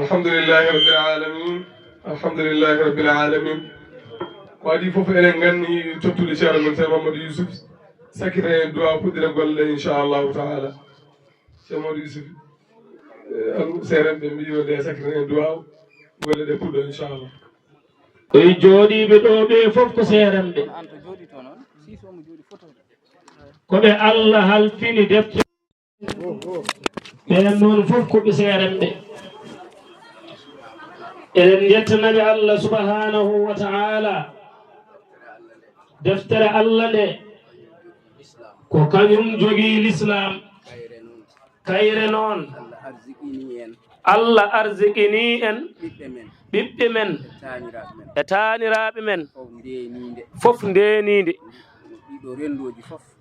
alhamdulillahi rabbil alamin alhamdulillahi rabbil alamin ko adi fof eɗen gandi tottude ceerno men ceerno Mamadou Yousuf sakkita en duwa puɗɗire golle inchallahu taala ceerno Mamadou Yousuf seeɗen ɓe mbi wonde sakkita en duwa golle ɗe puɗɗo inchallah e jooɗiɓe ɗo ɓe fof ko seeranɓe koɓe Allah halfini defte ɓen noon fof koɓe seeranɓe eɗen jettanaɓe Allah subhanahu wa ta'ala deftere Allah nde ko kañum jogii l'islam kayre noon Allah arzikini en ɓiɓɓe men e taaniraaɓe men fof ndeeninde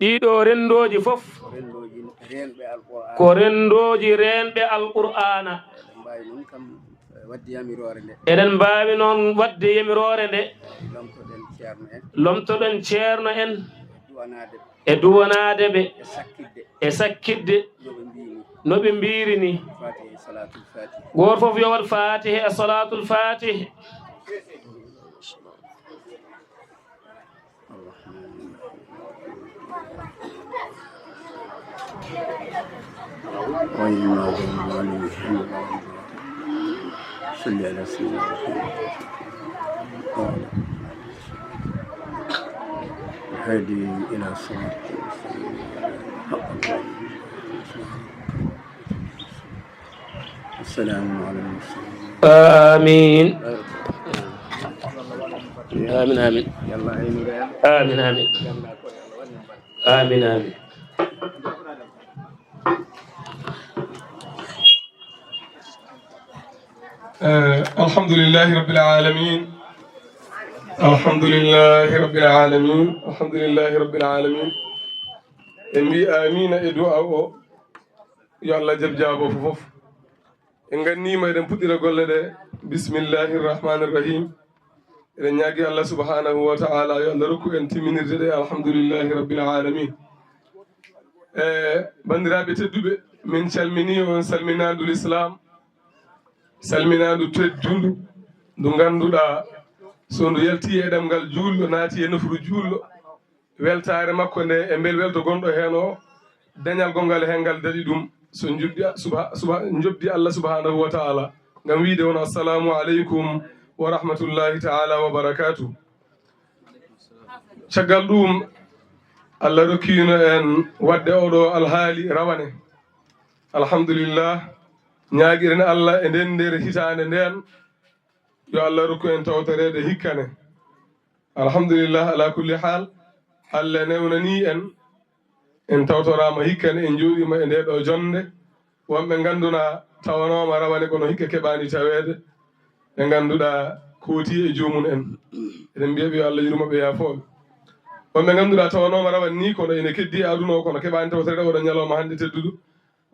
ɗiɗo rendoji fof ko rendoji renɓe alqur'ana eɗen mbawi noon wadde yamirore nde lomtoɗen ceerno en e duwanade ɓe e sakkidde no ɓe mbiri ni goto fof yo wat fatihe e salatul fatih صل على سيدنا محمد هادي إلى صراط السلام على المرسلين آمين آمين آمين آمين آمين آمين آمين الحمد لله رب العالمين الحمد لله رب العالمين الحمد لله رب العالمين امي امين ادعاء يا الله جل جابو فوف en gannima eɗen puɗɗira golle ɗe bisimillahi rrahmani rrahim eɗen ñaagui allah subhanahu wa ta'ala yo allah rokku en timminirde ɗe alhamdulillahi rabbil alamin bandiraɓe tedduɓe min calmini on salminadul islam salminadu teddudu ndu ganduɗa so ndu yalti e ɗemgal julɗo naati e nofru julɗo weltare makko nde e bel welto gonɗo hen o dañal gongal hen ngal daɗi ɗum so jobdi Allah subhanahu wa ta'ala ngam wiide on assalamu aleykum wa rahmatullahi ta'ala wa barakatuh caggal ɗum Allah rokkino en wadde oɗo alhaali rawane alhamdulillah ñaaguiren Allah e nden nder hitande nden yo Allah rokku en tawtorede hikkane alhamdulillah ala kulli hal Allah newnani en tawtorama hikkane en jooɗima e ndeɗo jonde wonɓe ganduna tawanoma rawane kono hikka keɓani tawede ɓe ganduɗa kooti e jomum en eɗen mbiyaɓe yo Allah yurmoɓe yafoɓe wonɓe ganduɗa tawanoma rawane ni kono ene keddi aduna o kono keɓani tawtorede oɗo ñalawma hande tedduɗo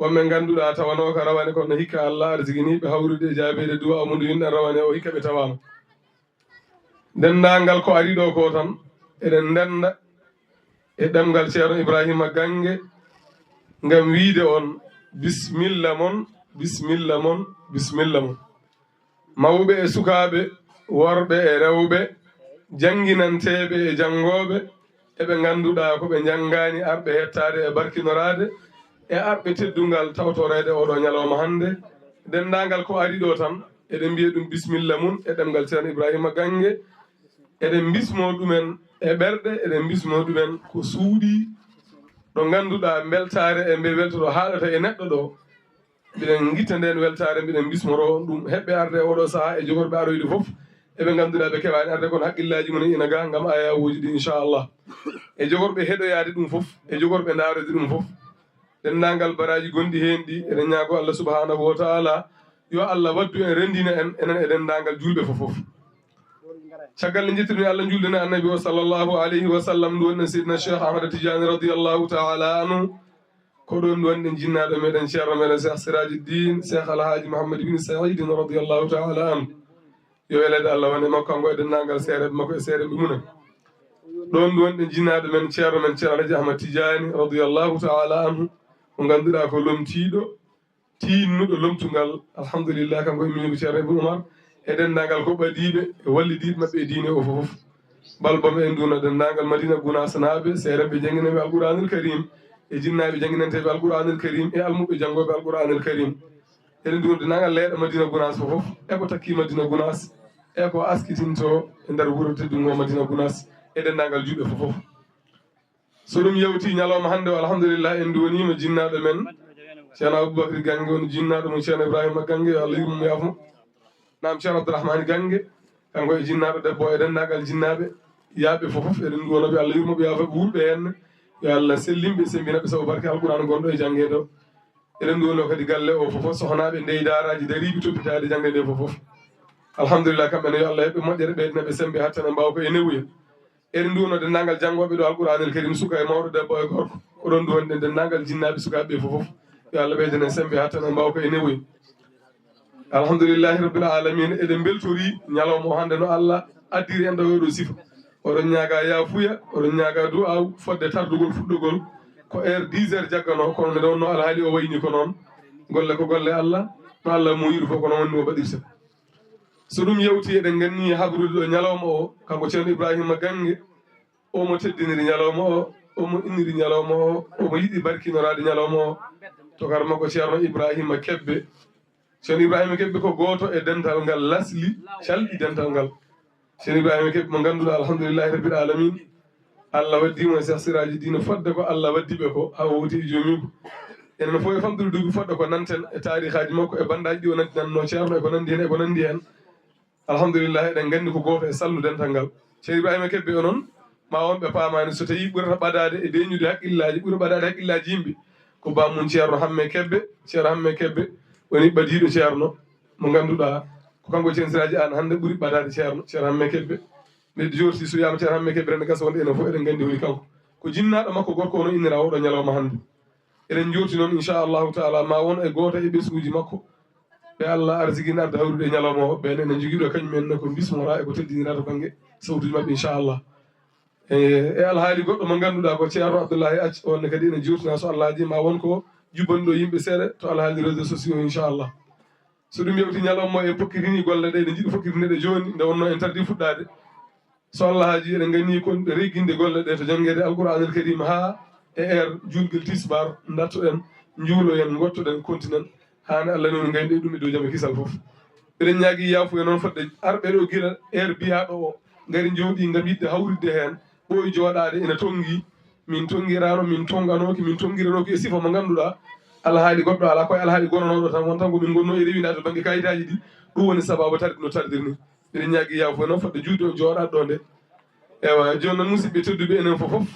wonɓe ganduɗa tawano ko rawane kono hikka Allah arsiguiniɓe hawrude e jaabede duwa amude yinɗen rawane o hikka ɓe tawama dendagal ko ari ɗo ko tan eɗen ndenda e ɗemgal ceerno Ibrahima Gange ngam wiide on bisimilla mon bisimilla mon bisimilla mon mawɓe e sukaɓe worɓe e rewɓe jangguinanteɓe e jangoɓe eɓe ganduɗa koɓe janggani arɓe hettade e barkinorade e arɓe teddungal tawtorede oɗo ñalawma hande dendagal ko ari ɗo tan eɗen mbiya ɗum bisimilla mum e ɗemgal ceerno Ibrahima Gange eɗen bismo ɗumen e ɓerɗe eɗen bismo ɗumen ko suuɗi ɗo ganduɗa beltare e mbe weltoɗo haɗata e neɗɗo ɗo mbiɗen guitta nden weltare mbiɗen bismoro ɗum heɓɓe arde e oɗo saaha e jogorɓe aroyde foof eɓe ganduɗa ɓe keɓani arde kono haqqillaji mumen ina ga gam ayawuji ɗi inchallah e jogorɓe heɗoyade ɗum foof e jogorɓe darede ɗum foof dendagal baraji gonɗi hen ɗi eɗen ñaago Allah subhanahu wa ta'ala yo Allah waddu en rendina en enen e dendagal julɓe foof caggal nde jettiɗum Allah julɗene annabi o sallllahu alayhi wa sallam ndu wonɗen seydina cheikh ahmada tidiani radiallahu ta'ala anhu ko ɗon ndu wonɗen jinnaɗo meɗen ceerno meɗen cheikh sirajuddin cheikh alhaji mouhammad ibne saidin radiallahu ta'ala anhu yo welede Allah wone makko kanko e dendagal seereɓe makko e seereɓe munen ɗon ndu wonɗen jinnaɗo men ceerno alhaji ahmad tidiani radiallahu ta'ala anhu mo ganduɗa ko lomtiɗo tinnuɗo lomtungal alhamdulillah kanko e mini ko ceerno Ibou Oumar e denndangal ko ɓadiiɓe e wallidiiɓe maɓɓe e diine o fof balbam e nduna denndangal Madina Gounass naaɓe seereɓe jangguinaɓe alqouranil karim e jinnaɓe jangguinanteɓe alqouranil karim e almuɓe janggoɓe alqouranil karim eɗen nduna denndangal leyɗe Madina Gounass fof eko takki Madina Gounass eko askitinto e nder wuro teddungo Madina Gounass e denndangal juuɓe fof so ɗum yewti ñalawma hannde o alhamdulillah en duwonima jinnaɗo men ceerno Aboubacry Gangue woni jinnaɗo mum ceerno Ibrahima Gangue yo Allah yurmo yaafmo nam ceerno Abdourahmane Gangue kanko e jinnaɗo debbo e denndangal jinnaɓe yaaɓe fof eɗen duwonoɓe Allah yurmoɓe yaafaɓe wulɓe henne yo Allah sellimɓe sembinaɓe sabu barke alqur'an gonɗo e janggede o eɗen duwono kadi galle o fof sohnaɓe ndeyi daraji dariɓe toppitade jangde nde fof alhamdulillah kamɓene yo Allah heɓɓe moƴƴere ɓeydanaɓe sembe hattane mbawa ko e newuya eɗen duwono denndangal janggoɓe ɗo alqouranel karim suka e mawɗo debbo e gorko oɗon duwonɗen denndangal jinnaɓe sukaɓe fof yo Allah ɓeydane sembe hattane mbawa ko e newuya alhamdulillahi rabbil alamina eɗen beltori ñalawma o hannde no Allah addiri en ɗo oɗo sifa oɗon ñaaga yaafuya oɗon ñaaga du'aw fodde tardugol fuɗɗogol ko heure 10 heures jaggano kono nde wonno alhaali o wayni ko noon golle ko golle Allah no Allah muyiru fof kono wonni o baɗirta so ɗum yewti eɗen ganni habrude ɗo ñalawma o kanko ceerno Ibrahima Gangue omo teddiniri ñalawma o omo inniri ñalawma o omo yiɗi barkinorade ñalawma o to kar makko ceerno Ibrahima Kebbe ceerno Ibrahima Kebbe ko goto e dental ngal lasli calɗi dental ngal ceerno Ibrahima Kebbe mo ganduɗa alhamdulillahi rabbil alamin Allah waddimo e Cheikh Siraji Dine fodde ko Allah waddiɓe ko ha wowti e jomiko enen fof e famdude duuɓi fodde ko nanten e tarihaji makko e bandaji ɗi o nantinanno ceerno eko nandi hen eko nandi hen alhamdulillah eɗen gandi ko goto e sallu dental ngal ceerno Ibrahima Kebbe o noon ma wonɓe paamani so tawi ɓurata ɓadade e deñude haqqillaji ɓuura ɓadade haqqillaji yimɓe ko bammum ceerno Hamme Kebbe ceerno Hamme Kebbe woni ɓadiɗo ceerno mo ganduɗa ko kanko ceerno Siraji an hannde ɓuuri ɓadade ceerno Hamme Kebbe mbiɗa jorti so wiyama ceerno Hamme Kebbe rende gasa wonde enen fof eɗen gandi woni kanko ko jinnaɗo makko gorko ono innira oɗo ñalawma hannde eɗen jorti noon inchallahu taala ma won e goto e ɓesguji makko ɓe Allah arsiguine arde hawrude e ñalawma o ɓen enen joguiɗo kañumenne ko bismora eko teddinira to banggue sawtuji mabɓe inchallah e alhaali goɗɗo mo ganduɗa ko ceerno Abdoullahi Acc onne kadi ene jurtina so Allah ji ma won ko jubbaniɗo yimɓe seeɗa to alhaali réseaux sociaux inchallah so ɗum yewti ñalawma e pokkirini golle ɗe ɗe jiɗi fokkirineɗe joni nde wonno en tardi fuɗɗade so Allah haaji eɗen ganni kon regginde golle ɗe to janggede alqouranel karim ha e heure julgel tisbar dattoɗen juuloyen gottoɗen continen hane Allah noon gayndi ɗum e dow jaam e kisal foof eɗen ñaagui yaafu e noon fodde arɓe ɗo guila heure biyaɗo o gari jooɗi gam yidde hawridde hen ɓooyi jooɗade ene tongi min tongirano min tonganoki min tongiranoki e sifa mo ganduɗa alhaali goɗɗo ala koye alhaali gononoɗo tan won tan ko min gonno e rewinade to banggue kayitaji ɗi ɗum woni sababu tardi no tardirni eɗen ñaagui yaafu e noon fodde juuɗe o jooɗat ɗo nde ewa joni noon musidɓe tedduɓe enen fof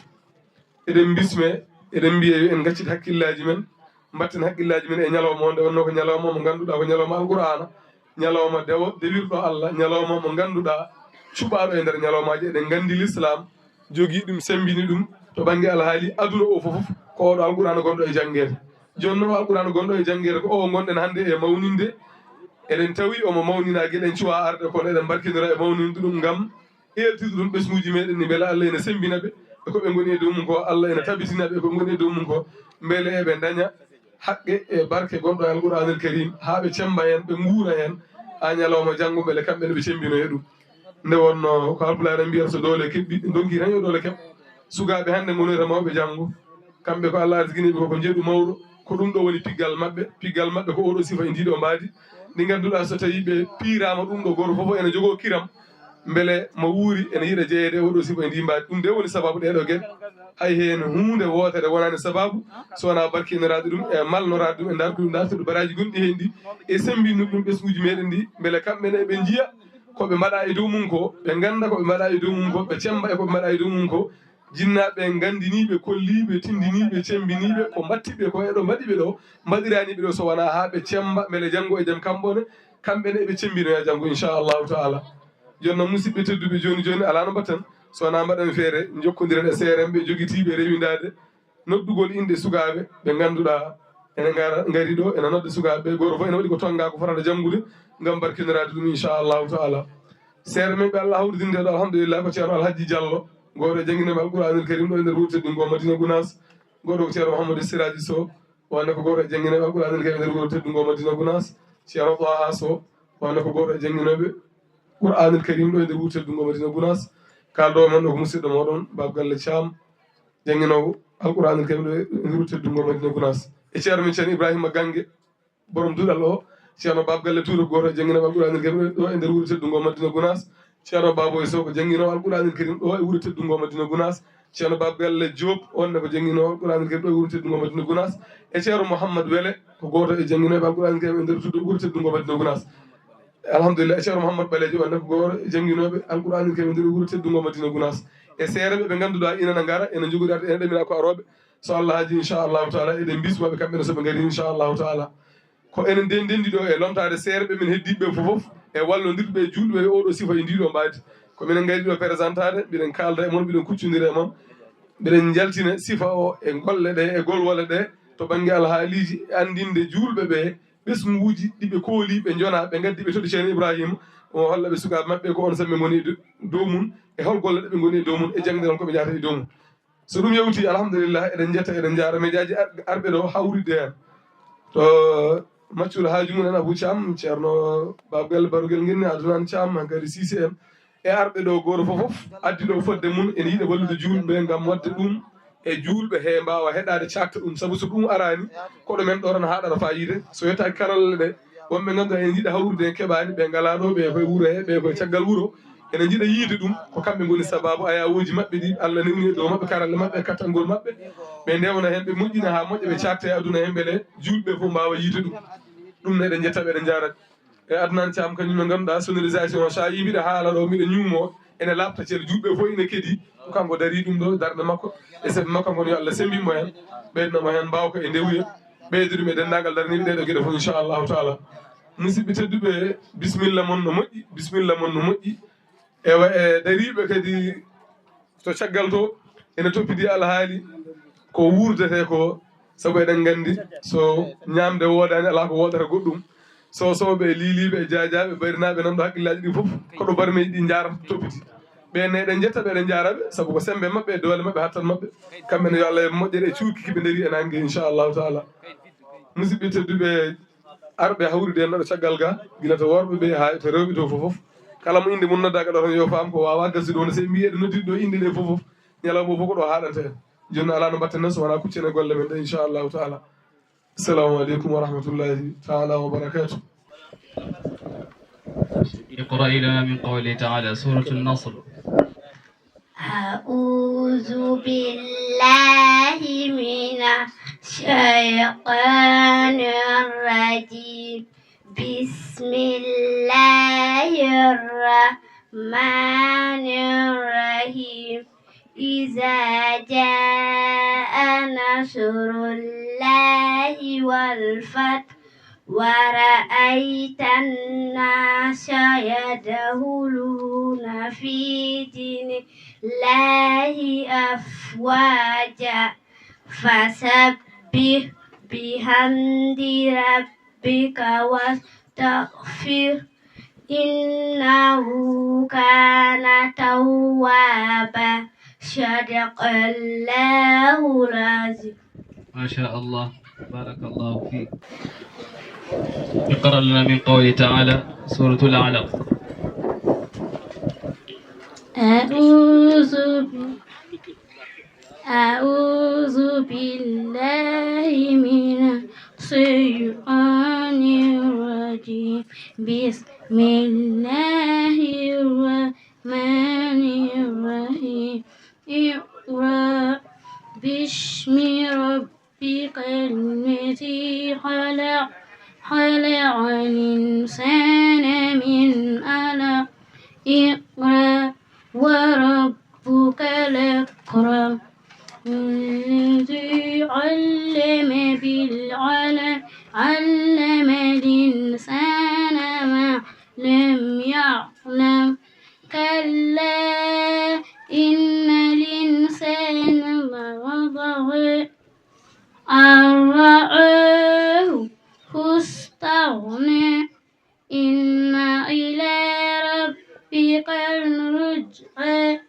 eɗen bisme eɗen mbiya yo en gaccit hakkillaji men mbatten hakkillaji men e ñalawma o nde wonno ko ñalawma mo ganduɗa ko ñalawma alqur'ana ñalawma dewirɗo Allah ñalawma mo ganduɗa cuɓaɗo e nder ñalawmaji eɗen gandi l'islam jogui ɗum sembini ɗum to banggue alhaali aduna o fof ko oɗo alqur'ana gonɗo e janggede joni noon alqur'ana gonɗo e janggede ko o gonɗen hannde e mawninde eɗen tawi omo mawnina gueɗen cuwa arde kono eɗen barkinora e mawninde ɗum gam eltide ɗum ɓesguji meɗen ni beele Allah ene sembinaɓe e koɓe goni e dow mum ko Allah ene tabitinaɓe koɓe goni e dow mum ko beele eɓe daña haqqe e barke gonɗo e alqur'anel karim ha ɓe cemba hen ɓe guura hen ha ñalawma janggo beele kamɓene ɓe cembino e ɗum nde wonno ko alpulaar en mbiyata so doole keɓɓi donki tan yo doole keɓ sugaɓe hannde gonoyta mawɓe janggo kamɓe ko Allah arsiguiniɓe koko jeeɗu mawɗo ko ɗum ɗo woni piggal maɓɓe ko oɗo sifa e ndiɗo mbaadi ndi ganduɗa so tawi ɓe piirama ɗum ɗo goto fof ene jogo kiram beele mo wuuri ene yiiɗa jeeyede oɗo sifa e ndi mbaadi ɗum nde woni sababu ɗeɗo gueɗe hay hen hunde wotere wonani sababu so wona barkinorade ɗum e malnorade ɗum e dartude baraji gonɗi hen ɗi e sembinnude ɗum ɓesguji meɗen ɗi beele kamɓene eɓe jiiya koɓe mbaɗa e dow mum ko ɓe ganda koɓe mbaɗa e dow mum ko ɓe cemba e koɓe mbaɗa e dow mum ko jinnaɓe gandiniɓe kolliɓe tindiniɓe cembiniɓe ko battiɓe ko eɗo mbaɗiɓe ɗo mbaɗiraniɓe ɗo so wona ha ɓe cemba beele janggo e jaam kamɓone kamɓene eɓe cembinoya janggo inchallahu taala joni noon musidɓe tedduɓe joni joni ala no mbatten so wona mbaɗen feere jokkodiren e seeremɓe joguitiɓe rewidade noddugol inde sukaɓe ɓe ganduɗa ene gari ɗo ene nodde sukaɓe goto fof ene waɗi ko tonga ko fotata janggude gam barkinorade ɗum inchallahu taala seere men ɓe Allah hawridinde ɗo alhamdulillah ko ceerno Alhaji Diallo goto e jangguinoɓe alqouranil karim ɗo e nder wuuro teddungo Madina Gounass goto ko ceerno Mouhamadou Siraji Sow wonde ko goto e jangguinoɓe alqouranil karim nder wuuro teddungo Madina Gounass ceerno Taha Sow wonde ko goto e jangguinoɓe Qur'anul Karim ɗo e nder wuuro teddungo Madina Gounass kaldo men ɗo ko musidɗo moɗon Baba Galle Thiam jangguinowo alqouranil karim ɗo e nder wuuro teddungo Madina Gounass e ceerno min ceerno Ibrahima Gangue borom duɗal o ceerno Baba Galle Touré goto e jangguinoɓe alqouranil karim ɗo e nder wuuro teddungo Madina Gounass ceerno Baboy Sow ko jangguinowo alqouranil karim ɗo e wuuro teddungo Madina Gounass ceerno Baba Galle Diop onne ko jangguinowo alqouranil karim ɗo e wuuro teddungo Madina Gounass e ceerno Mouhamadou Wele ko goto e jangguinoɓe alqouranil karim e nder wuuro teddungo Madina Gounass alhamdulillah e ceerno Mouhamadou Baleji onne ko goto e jangguinoɓe alqouranil karim e nder wuuro teddungo Madina Gounass e seereɓe ɓe ganduɗa ina gara ene jogori arde ene ɗamina ko aroɓe so Allah haaji inchallahu taala eɗen bismaɓe kamɓene soɓe gaari inchallahu taala ko enen ndendi ɗo e lomtade seereɓe min heddiɓe foof e wallodirɓe e julɓe e oɗo sifa e ndiɗo mbaadi ko minen gaydi ɗo présentade mbiɗen kalda e moon mbiɗen kuccodira e moon mbiɗen jaltina sifa o e golle ɗe e golwole ɗe to banggue alhaaliji andinde julɓe ɓe ɓesguji ɗiɓe kooli ɓe jona ɓe gaddi ɓe toɗi ceerno Ibrahima o holla ɓe sukaɓe mabɓe ko on samme goni dow mum e hol golle ɗe ɓe goni e dow mum e jangdiral koɓe jahata e dow mum so ɗum yewti alhamdulillah eɗen jetta eɗen jara médiaji arɓe ɗo hawride hen to maccul haaju mum en Abou Thiam ceerno Baba Galle Barogel guenni Adounan Thiam hankadi Cissé en e arɓe ɗo goto foof addi ɗo fodde mum ene yiiɗa wallude julɓe gam wadde ɗum e julɓe he mbawa heɗade cakka ɗum saabu so ɗum arani koɗo men ɗo tan haɗata fayide so yettaki karalle ɗe wonɓe ganduɗa ene jiiɗa hawrude hen keɓani ɓe ngala ɗo ɓe koye wuuro he ɓe koye caggal wuuro ene jiiɗa yiide ɗum ko kamɓe goni sababu ayawoji mabɓe ɗi Allah newni ɗo mabɓe karalle mabɓe kattangol mabɓe ɓe ndewna hen ɓe moƴƴina ha moƴƴa ɓe cakta e aduna hen beele julɓe fof mbawa yiide ɗum ɗum ne eɗen jettaɓe eɗen jaraɓe e Adnan Thiam kañum ne ganduɗa sonorisation o sa yi mbiɗa haala ɗo mbiɗa ñuumo ene labta ceerno julɓe fof ine keeɗi ko kanko dari ɗum ɗo darɗe makko e saabi makko kon yo Allah sembimo hen ɓeydnamo hen mbawko e ndewuya ɓeyde ɗum e dendagal daraniɓe ɗeɗo gueɗe fof inchallahu taala musidɓe tedduɓe bisimilla moon no moƴƴi bisimilla moon no moƴƴi ewa e dariɓe kadi to caggal to ene toppidi alhaali ko wurdete ko saabu eɗen gandi so ñamde wodani ala ko wodata goɗɗum sosoɓe liiliɓe e jajaɓe barinaɓe nanɗo haqqillaji ɗi foof koɗo barmeji ɗi jarata toppiti ɓenne eɗen jettaɓe eɗen jaraɓe saabu ko sembe mabɓe e doole mabɓe hattan mabɓe kamɓene yo Allah moƴƴere e cuuki kiɓe daari en angge inchallahu taala musidɓe tedduɓe arɓe hawride hen ɗo caggal ga guila to worɓe ɓe ha to rewɓe to foof kala mo inde mum noddaka ɗo tan yo faam ko wawa gasude wonde so ɓe mbi eɗe noddiɗo ɗo inde ɗe foof ñalawma fof ko ɗo haɗanta en joni ala no mbatten so wona kuccene golle men ɗe inchallahu taala assalamu aleykum wa rahmatullahi taala wa barakatuh اقرأ لنا من قوله تعالى سورة النصر أعوذ بالله من الشيطان الرجيم بسم الله الرحمن الرحيم إذا جاء نصر الله والفتح ورأيت الناس يدخلون في دين الله أفواجا فسبح بحمد ربك واستغفر إنه كان توابا صدق الله العظيم. ما شاء الله بارك الله فيك. اقرأ لنا من قوله تعالى سورة الأعلى. أعوذ بالله من الشيطان الرجيم بسم الله الرحمن الرحيم اقرأ باسم ربك الذي خلق خلق الإنسان من علق اقرأ وربك الأكرم الذي علم بالقلم علم الإنسان ما لم يعلم كلا إن الإنسان ليطغى أن رآه استغنى إن إلى ربك الرجعى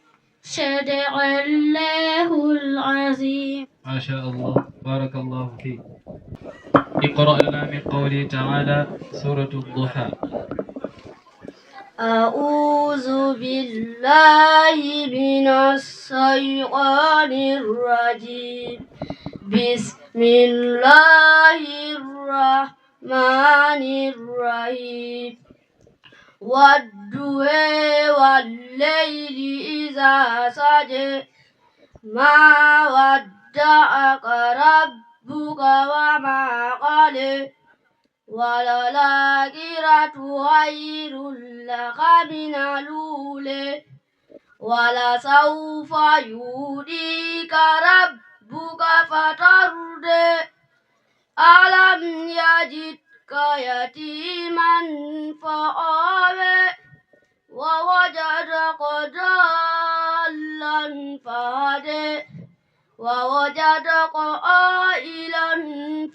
صدق الله العظيم. ما شاء الله بارك الله فيك. اقرأ لنا من قوله تعالى سورة الضحى. أعوذ بالله من الشيطان الرجيم بسم الله الرحمن الرحيم والضحى والليل إذا سجى ما ودعك ربك وما قلى وللآخرة خير لك من الأولى ولسوف يؤتيك ربك فترضى ألم يجدك يتيما فآوى ووجدك ضالا فهدى ووجدك عائلا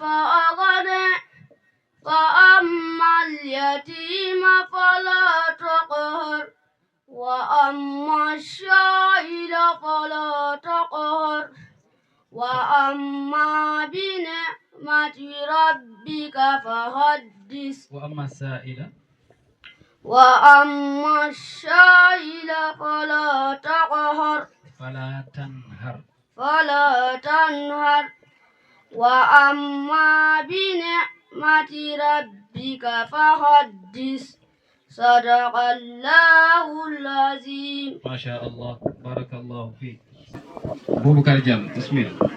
فأغنى فأما اليتيم فلا تقهر وأما السائل فلا تقهر وأما بنعمة ربك فحدث وأما السائل فلا تقهر فلا تنهر وأما بنعمة ربك فحدث صدق الله العظيم. ما شاء الله بارك الله فيك. أبو بكر جم بسم الله.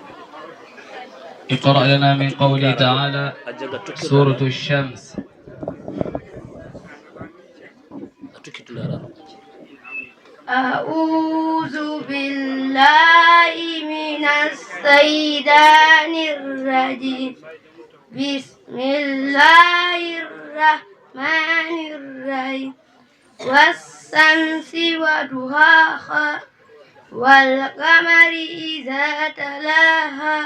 اقرأ لنا من قوله تعالى سورة الشمس. أعوذ بالله من الشيطان الرجيم بسم الله الرحمن الرحيم والشمس وضحاها والقمر إذا تلاها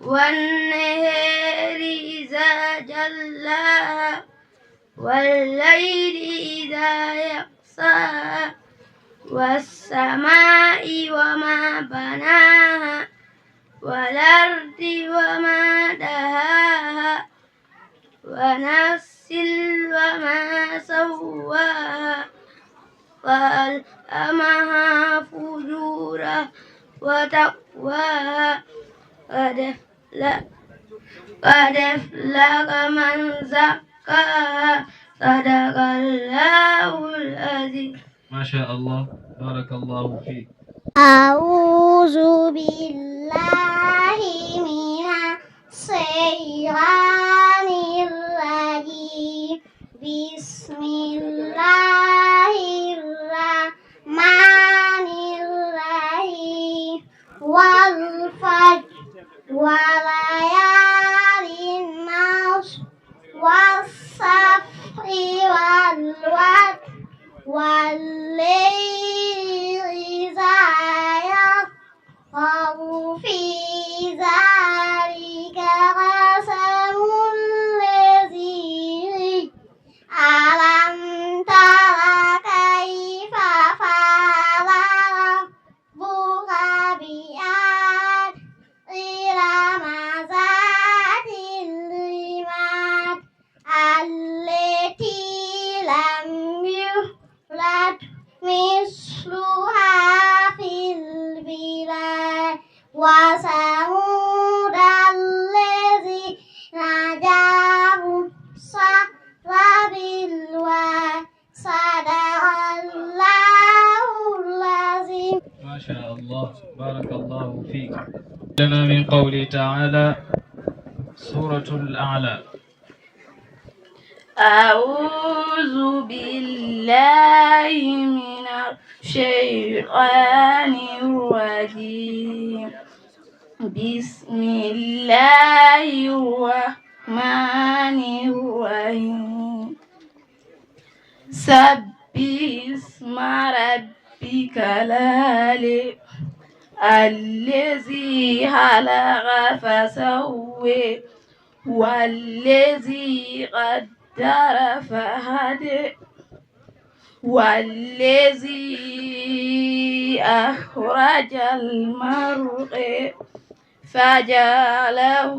والنهار إذا جلاها والليل إذا يغشاها والسماء وما بناها والأرض وما دهاها ونفس وما سواها فألهمها فجورها وتقواها قد أفلح من زكاها صدق الله العظيم. ما شاء الله بارك الله فيك. أعوذ بالله من الشيطان الرجيم بسم الله الرحمن الرحيم والفجر وليال العشر والصبح والوتر والليل إذا يسر في ذلك قسم الذي ألم تر كيف فعل ربك بعاد إرم ذات العماد التي لم يولد مثلها في البلاد وثمود الذين جابوا الصخر بالواد صدق الله العظيم. ما شاء الله بارك الله فيك. لنا من قوله تعالى سورة الأعلى. أعوذ بالله من الشيطان الرجيم بسم الله الرحمن الرحيم سبح اسم ربك الأعلى الذي خلق فسوى والذي قدر فهدى والذي أخرج المرعى فجعله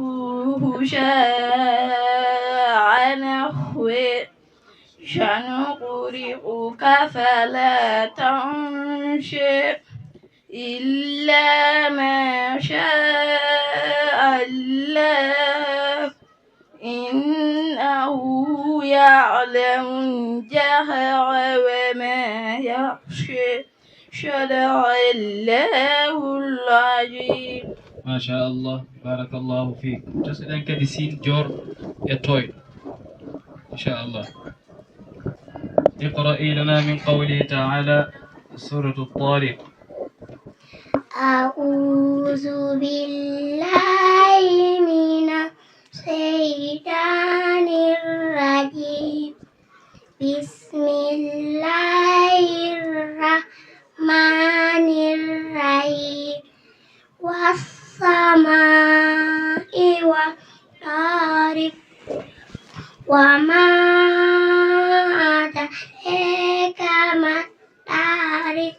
شاعا نحوه سنقرئك فلا تنسى إلا ما شاء الله إنه يعلم الجهر وما يخشى صدق الله العظيم. ما شاء الله بارك الله فيك. Just then can you see your toy إن شاء الله. اقرأي لنا من قوله تعالى سورة الطارق. أعوذ بالله من الشيطان الرجيم بسم الله الرحمن الرحيم والسماء والطارق وما أدراك ما الطارق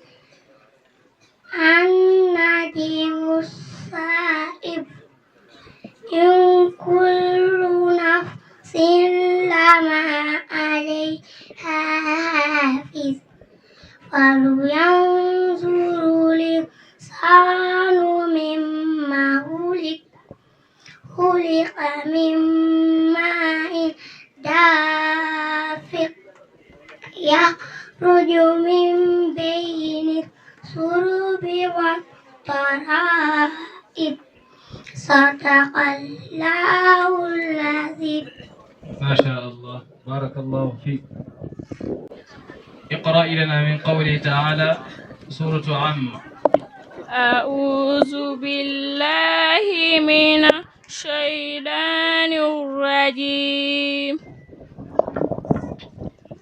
النجم الثاقب إن كل نفس لما عليها حافظ فلينظر الإنسان مما خلق من ماء دافق يخرج من بين الصلب والترائب صدق الله العظيم. ما شاء الله بارك الله فيك. اقرأ لنا من قوله تعالى سورة عم. أعوذ بالله من الشيطان الرجيم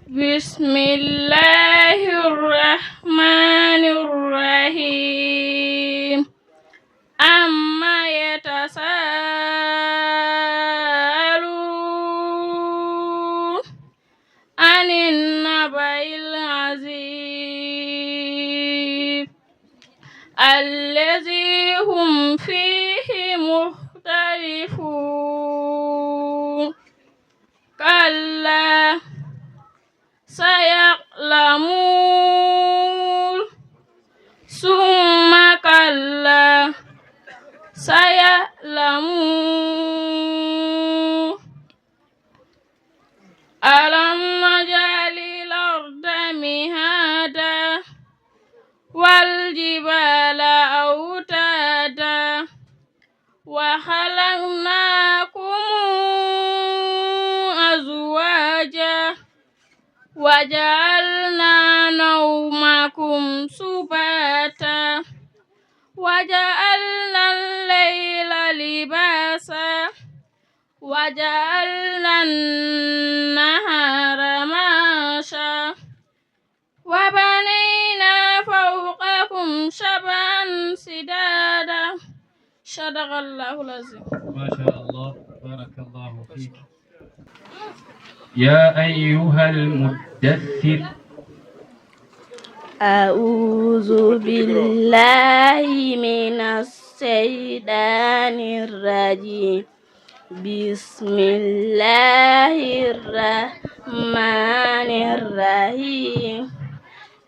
بسم الله الرحمن الرحيم أما يتساءلون عن النبأ العظيم الذي هم فيه مختلفون كلا سيعلمون ثم كلا سيعلمون ألم نجعل الأرض مهادا والجبال أوتادا وخلقناكم أزواجا وجعلنا نومكم سباتا وجعلنا الليل لباسا وجعلنا النهار معاشا وبنينا فوقكم سبعا سدادا صدق الله العظيم. ما شاء الله بارك الله فيك. يا أيها المدثر. أعوذ بالله من الشيطان الرجيم بسم الله الرحمن الرحيم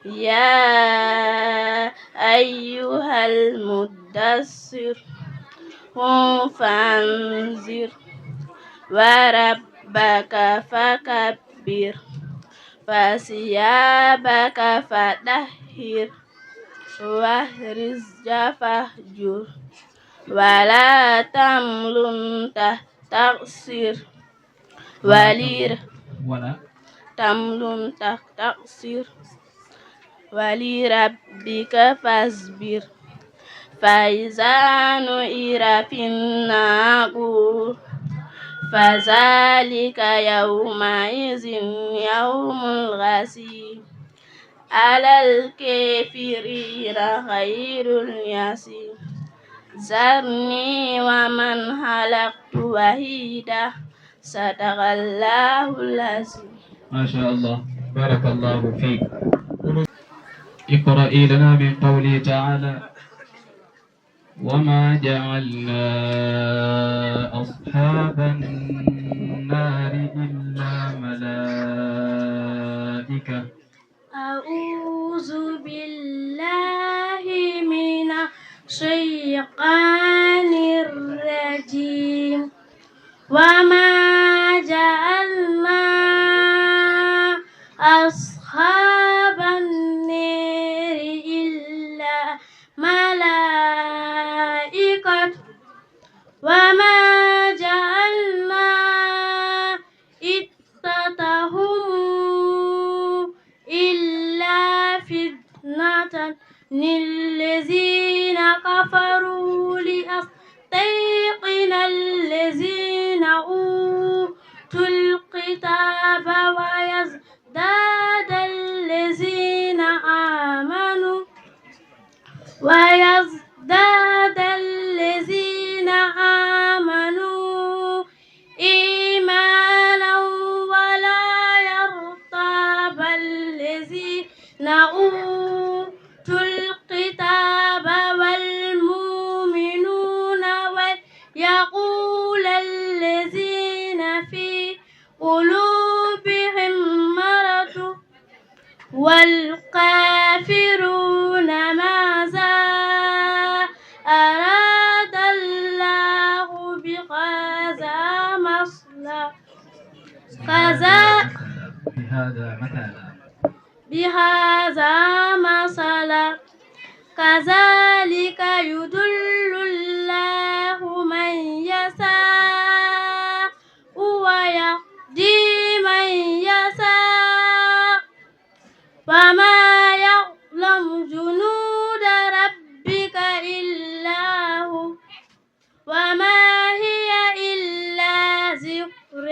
يا أيها المدثر قم فانذر وربك فكبر فثيابك فطهر والرجز فاهجر ولا تمنن تستكثر ولربك فاصبر فإذا نقر في الناقور فذلك يومئذ يوم العسير على الكافرين غير يسير ذرني ومن خلقت وحيدا صدق الله العظيم. ما شاء الله بارك الله فيك. اقرأي لنا من قوله تعالى وما جعلنا أصحاب النار إلا ملائكة. أعوذ بالله من الشيطان الرجيم. وما جعلنا أصحاب النار إلا ملائكة وما جعلنا عدتهم إلا فتنة للذين كفروا ليستيقن الذين أوتوا الكتاب ويزداد الذين آمنوا إيمانا ولا يرتاب الذين أوتوا الكتاب والمؤمنون ويقول الذين في قلوبهم مرض والكافرون ماذا أراد الله بهذا مثلا كذلك يضل الله من يشاء ويهدي من يشاء وما يعلم جنود ربك إلا هو وما هي إلا ذكر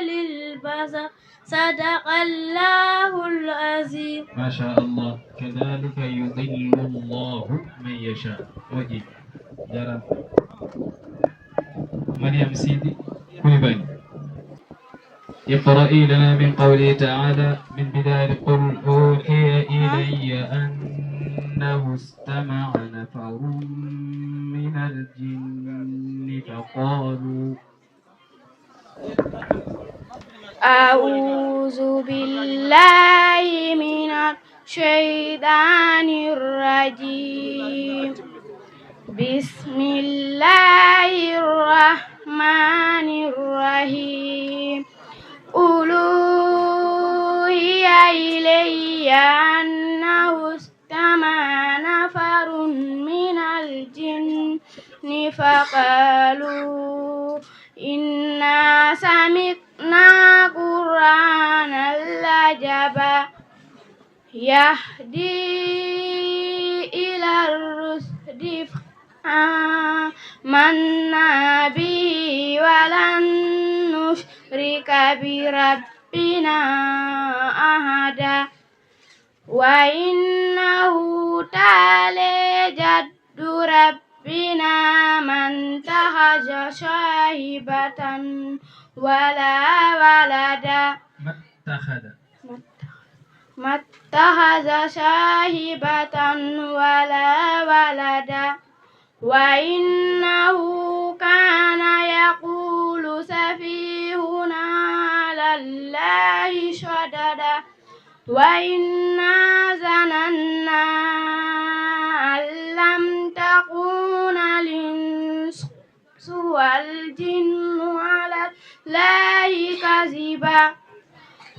للبشر. صدق الله العظيم. ما شاء الله. كذلك يضل الله من يشاء. وجه جرى مريم سيدي كل بني اقرأي لنا من قوله تعالى من بداية قل أوحي إلي أنه استمع نفر من الجن فقالوا. أعوذ بالله من الشيطان الرجيم. بسم الله الرحمن الرحيم. قل أوحي إلي أنه استمع نفر من الجن فقالوا إنا سمعنا قرآنا عجبا يهدي إلى الرشد فآمنا به ولن نشرك بربنا أحدا وإنه تعالى جد ربنا من اتخذ صاحبة ولا ولدا ما اتخذ صاحبة ولا ولدا وإنه كان يقول سفيهنا على الله شددا وإنا ظننا أن لم تكون الإنس والجن على الله كذبا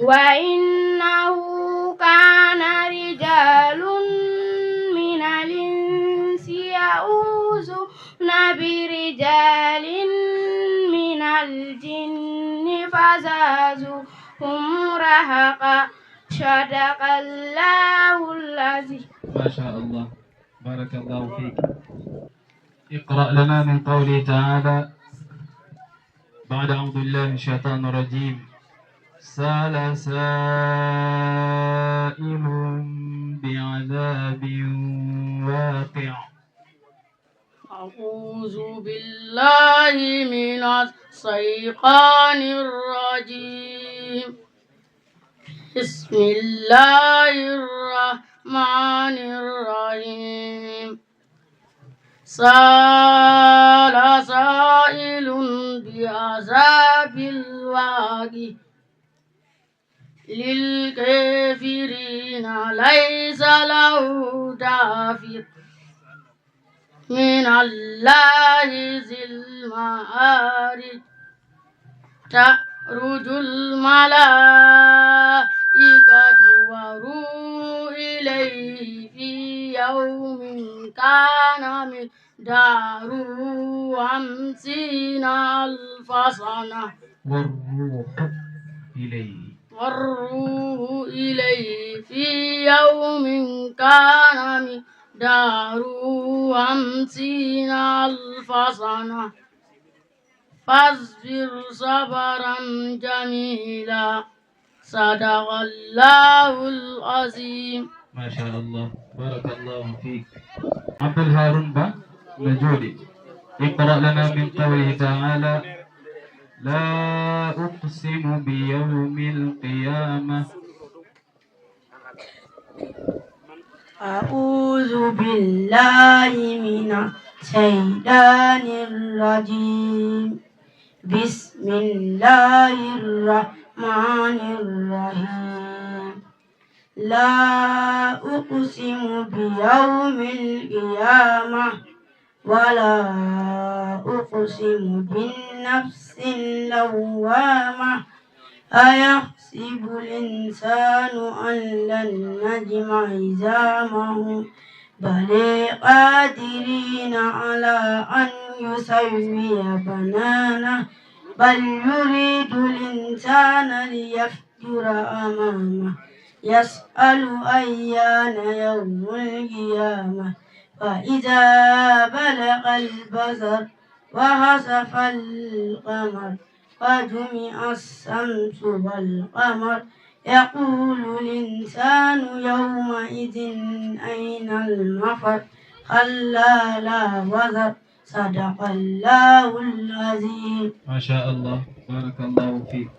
وإنه كان رجال من الإنس يعوذون برجال من الجن فزادوهم رهقا. صدق الله العظيم. ما شاء الله. بارك الله فيك. اقرأ لنا من قوله تعالى بعد أعوذ بالله من الشيطان الرجيم. سأل سائل بعذاب واقع. أعوذ بالله من الشيطان الرجيم. بسم الله الرحمن الرحيم. سال سائل بعذاب الواقع للكافرين ليس له دافع من الله ذي المعارج تعرج الملائكة والروح إليه في يوم كان مقداره 50,000 سنة والروح إليه في يوم كان مقداره 50,000 سنة فاصبر صبرا جميلا صدق الله العظيم. ما شاء الله بارك الله فيك. عبد الهارون با نجولي اقرأ لنا من قوله تعالى لا أقسم بيوم القيامة. أعوذ بالله من الشيطان الرجيم. بسم الله الرحمن الرحيم. لا أقسم بيوم القيامة ولا أقسم بالنفس اللوامة أيحسب الإنسان أن لن نجمع عظامه بل قادرين على أن يسوي بنانه بل يريد الإنسان ليفجر أمامه يسأل أيان يوم القيامة فإذا بلغ البصر وخسف القمر وجمع الشمس والقمر يقول الإنسان يومئذ أين المفر كلا لا وزر صدق الله العظيم. ما شاء الله بارك الله فيك.